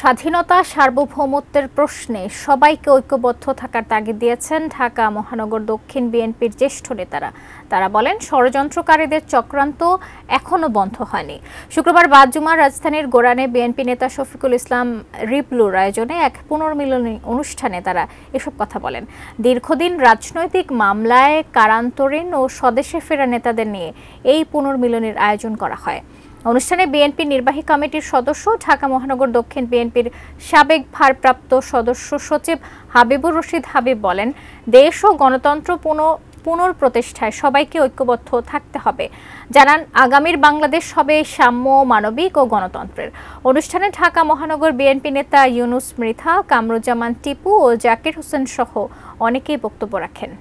স্বাধীনতা সার্বভৌমত্বের প্রশ্নে সবাইকে ঐক্যবদ্ধ থাকার তাগিদ দিয়েছেন ঢাকা মহানগর দক্ষিণ বিএনপির জ্যেষ্ঠ নেতারা। তারা বলেন, ষড়যন্ত্রকারীদের চক্রান্ত এখনো বন্ধ হয়নি। শুক্রবার বাদ-জুমা রাজধানীর গোরানে বিএনপি নেতা শফিকুল ইসলাম রিপলুর আয়োজনে এক পুনর্মিলনী অনুষ্ঠানে তারা এসব কথা বলেন। দীর্ঘদিন রাজনৈতিক মামলায় কারান্তরীণ ও স্বদেশে ফেরা নেতাদের নিয়ে এই পুনর্মিলনীর আয়োজন করা হয়। অনুষ্ঠানে বিএনপি নির্বাহী কমিটির সদস্য, ঢাকা মহানগর দক্ষিণ বিএনপির সাবেক ভারপ্রাপ্ত সদস্য সচিব হাবিবুর রশিদ হাবিব বলেন, দেশ ও গণতন্ত্র পুনঃপ্রতিষ্ঠায় সবাইকে ঐক্যবদ্ধ থাকতে হবে। জানান, আগামীর বাংলাদেশ হবে সাম্য, মানবিক ও গণতন্ত্রের। অনুষ্ঠানে ঢাকা মহানগর বিএনপি নেতা ইউনুস মৃধা, কামরুজ্জামান টিপু ও জাকির হোসেন সহ অনেকেই বক্তব্য রাখেন।